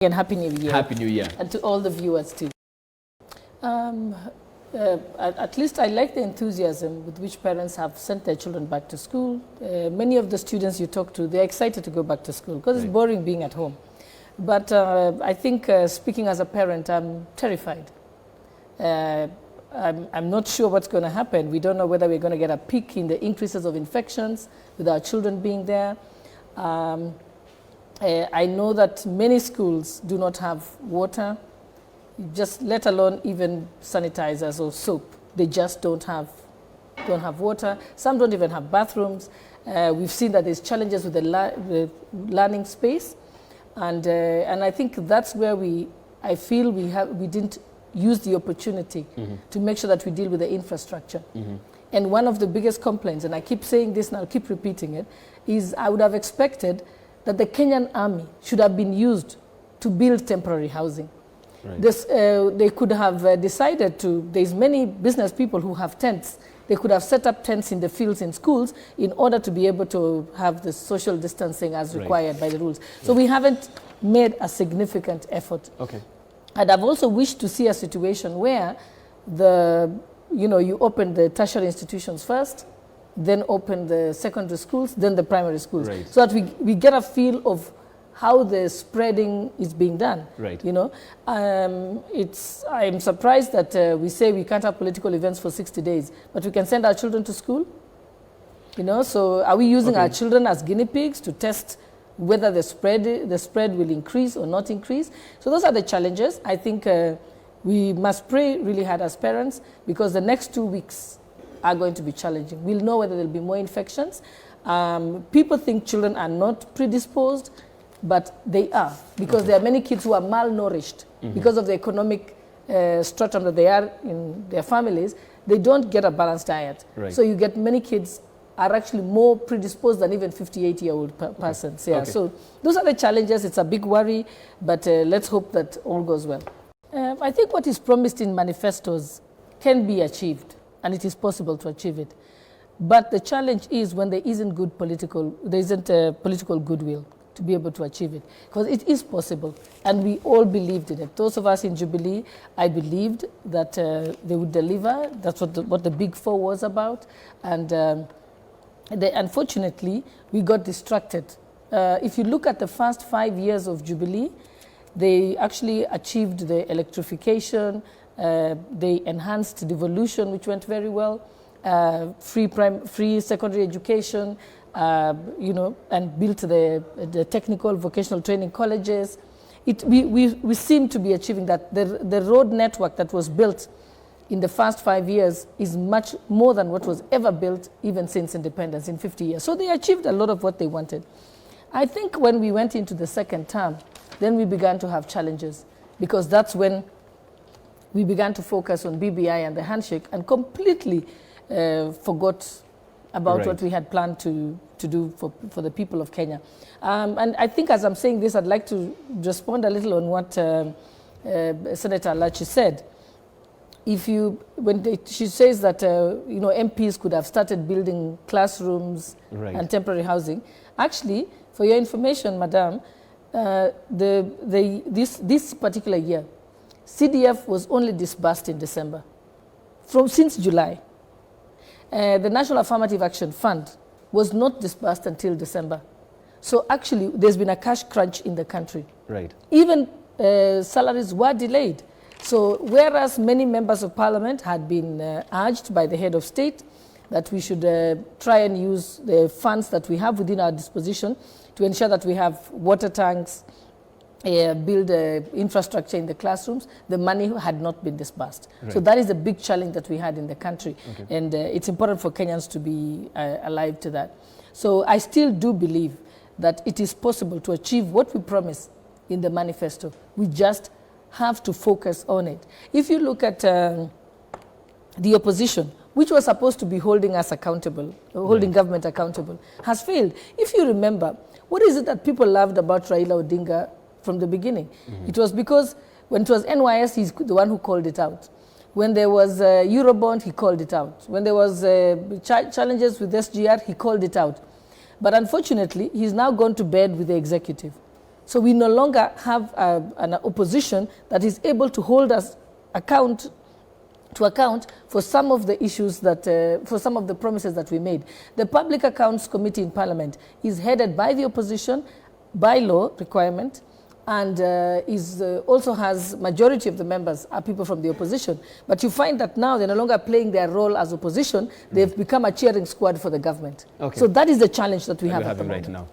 And Happy New Year. Happy New Year. And to all the viewers too. At least I like the enthusiasm with which parents have sent their children back to school. Many of the students you talk to, they're excited to go back to school because it's boring being at home. But I think speaking as a parent, I'm terrified. I'm not sure what's going to happen. We don't know whether we're going to get a peak in the increases of infections with our children being there. I know that many schools do not have water, just let alone even sanitizers or soap. They just don't have water. Some don't even have bathrooms. We've seen that there's challenges with the learning space, and I think that's where I feel we didn't use the opportunity to make sure that we deal with the infrastructure. And one of the biggest complaints, and I keep saying this and I'll keep repeating it, is I would have expected that the Kenyan Army should have been used to build temporary housing. Right. They could have decided to, there's many business people who have tents. They could have set up tents in the fields in schools in order to be able to have the social distancing as required by the rules. So we haven't made a significant effort. Okay. And I've also wished to see a situation where you open the tertiary institutions first, then open the secondary schools, then the primary schools, so that we get a feel of how the spreading is being done. Right. I'm surprised that we say we can't have political events for 60 days, but we can send our children to school. So are we using our children as guinea pigs to test whether the spread will increase or not increase? So those are the challenges. I think we must pray really hard as parents, because the next 2 weeks are going to be challenging. We'll know whether there'll be more infections. People think children are not predisposed, but they are, because there are many kids who are malnourished because of the economic stratum that they are in their families. They don't get a balanced diet. Right. So you get many kids are actually more predisposed than even 58-year-old persons. Yeah. So those are the challenges. It's a big worry, but let's hope that all goes well. I think what is promised in manifestos can be achieved, and it is possible to achieve it. But the challenge is when there isn't political goodwill to be able to achieve it. Because it is possible, and we all believed in it. Those of us in Jubilee, I believed that they would deliver. That's what the Big Four was about. And unfortunately, we got distracted. If you look at the first 5 years of Jubilee, they actually achieved the electrification. They enhanced devolution, which went very well, free secondary education, and built the technical vocational training colleges. We seem to be achieving that. The road network that was built in the first 5 years is much more than what was ever built even since independence in 50 years. So they achieved a lot of what they wanted. I think when we went into the second term, then we began to have challenges, because that's when we began to focus on BBI and the handshake and completely forgot about what we had planned to do for the people of Kenya. And I think as I'm saying this, I'd like to respond a little on what Senator Lachi said. She says that MPs could have started building classrooms and temporary housing. Actually, for your information, Madam, this particular year, CDF was only disbursed in December. Since July, the National Affirmative Action Fund was not disbursed until December. So actually, there's been a cash crunch in the country. Right. Even salaries were delayed. So whereas many members of parliament had been urged by the head of state that we should try and use the funds that we have within our disposition to ensure that we have water tanks, build infrastructure in the classrooms, the money had not been disbursed. Right. So that is a big challenge that we had in the country. And it's important for Kenyans to be alive to that. So I still do believe that it is possible to achieve what we promised in the manifesto. We just have to focus on it. If you look at the opposition, which was supposed to be holding us accountable, holding government accountable, has failed. If you remember, what is it that people loved about Raila Odinga from the beginning? It was because when it was NYS, he's the one who called it out. When there was Eurobond, he called it out. When there was challenges with SGR, he called it out. But unfortunately, he's now gone to bed with the executive. So we no longer have an opposition that is able to hold us account for some of the issues that, for some of the promises that we made. The Public Accounts Committee in Parliament is headed by the opposition, by law requirement, and also has majority of the members are people from the opposition. But you find that now they're no longer playing their role as opposition. They've become a cheering squad for the government. Okay. So that is the challenge that we have at the moment. Right now.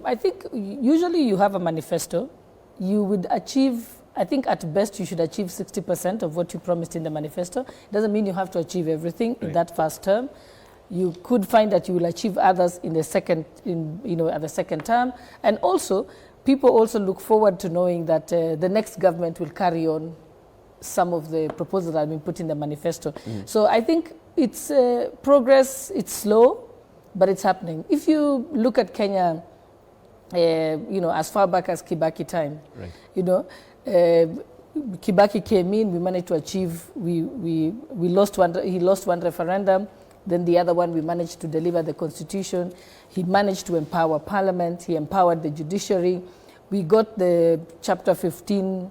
I think usually you have a manifesto. You would achieve, I think at best you should achieve 60% of what you promised in the manifesto. It doesn't mean you have to achieve everything in that first term. You could find that you will achieve others in the second, at the second term. And also, people also look forward to knowing that the next government will carry on some of the proposals that have been put in the manifesto. So I think it's progress, it's slow, but it's happening. If you look at Kenya, as far back as Kibaki time, Kibaki came in, we managed to achieve, he lost one referendum, then the other one we managed to deliver the constitution. He managed to empower parliament, he empowered the judiciary. We got the Chapter 15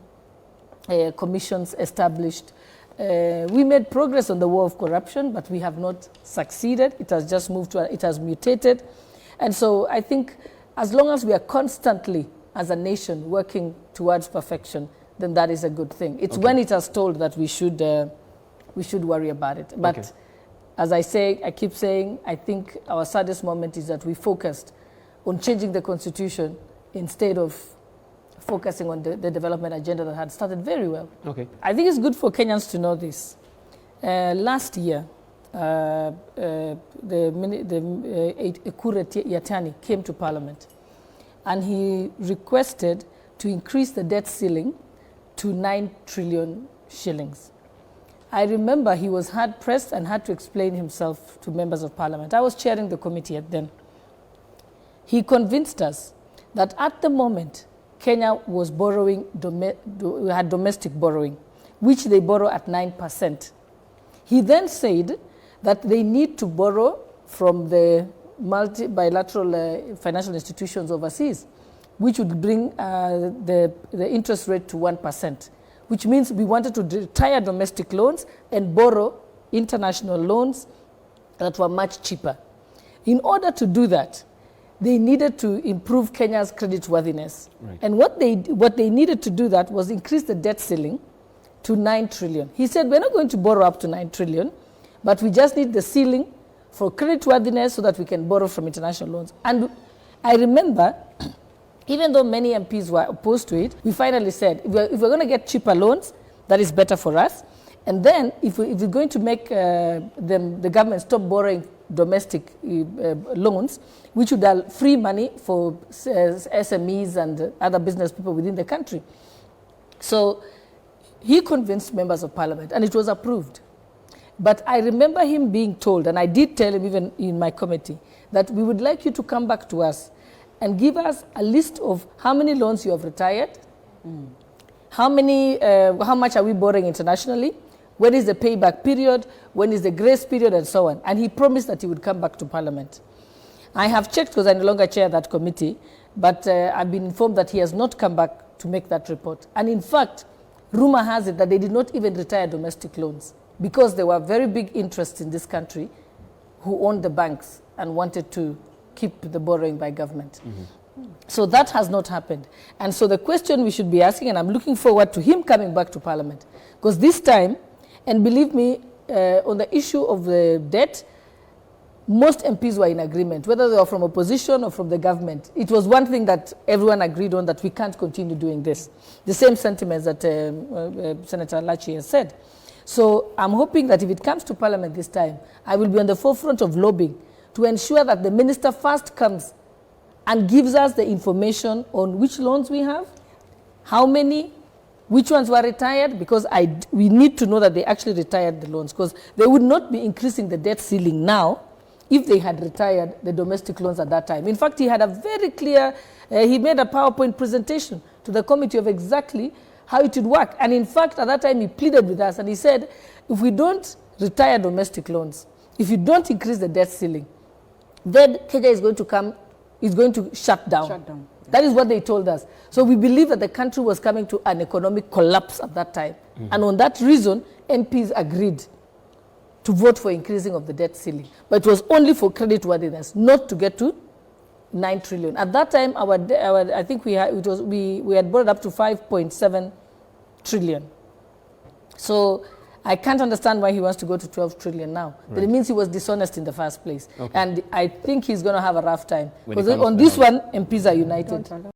commissions established. We made progress on the war of corruption, but we have not succeeded. It has just moved to, it has mutated. And so I think as long as we are constantly, as a nation, working towards perfection, then that is a good thing. It's when it has told that we should worry about it. But as I keep saying, I think our saddest moment is that we focused on changing the constitution instead of focusing on the development agenda that had started very well. I think it's good for Kenyans to know this. Last year, Ekure Yatani came to Parliament and he requested to increase the debt ceiling to 9 trillion shillings. I remember he was hard pressed and had to explain himself to members of Parliament. I was chairing the committee then. He convinced us that at the moment, Kenya was borrowing, had domestic borrowing, which they borrow at 9%. He then said that they need to borrow from the bilateral financial institutions overseas, which would bring the interest rate to 1%, which means we wanted to retire domestic loans and borrow international loans that were much cheaper. In order to do that, they needed to improve Kenya's creditworthiness. And what they needed to do that was increase the debt ceiling to 9 trillion. He said, we're not going to borrow up to 9 trillion, but we just need the ceiling for creditworthiness so that we can borrow from international loans. And I remember, even though many MPs were opposed to it, we finally said, if we're going to get cheaper loans, that is better for us. And then if we're going to make the government stop borrowing domestic loans, which would have free money for SMEs and other business people within the country. So he convinced members of Parliament, and it was approved. But I remember him being told, and I did tell him even in my committee, that we would like you to come back to us and give us a list of how many loans you have retired, how much are we borrowing internationally, when is the payback period, when is the grace period, and so on. And he promised that he would come back to Parliament. I have checked because I no longer chair that committee, but I've been informed that he has not come back to make that report. And in fact, rumor has it that they did not even retire domestic loans because there were very big interests in this country who owned the banks and wanted to keep the borrowing by government. So that has not happened. And so the question we should be asking, and I'm looking forward to him coming back to Parliament, because this time, and believe me, on the issue of the debt, most MPs were in agreement, whether they were from opposition or from the government. It was one thing that everyone agreed on, that we can't continue doing this. The same sentiments that Senator Lachi has said. So I'm hoping that if it comes to Parliament this time, I will be on the forefront of lobbying to ensure that the minister first comes and gives us the information on which loans we have, how many, which ones were retired, because we need to know that they actually retired the loans, because they would not be increasing the debt ceiling now if they had retired the domestic loans at that time. In fact, he had a very clear, he made a PowerPoint presentation to the committee of exactly how it would work. And in fact, at that time, he pleaded with us and he said, if we don't retire domestic loans, if you don't increase the debt ceiling, then Kenya is going to shut down. That is what they told us. So we believe that the country was coming to an economic collapse at that time. And on that reason, MPs agreed to vote for increasing of the debt ceiling. But it was only for creditworthiness, not to get to 9 trillion. At that time, I think we had brought it up to 5.7 trillion. So I can't understand why he wants to go to 12 trillion now. Right. But it means he was dishonest in the first place. Okay. And I think he's going to have a rough time. Because on this one, MPs are united.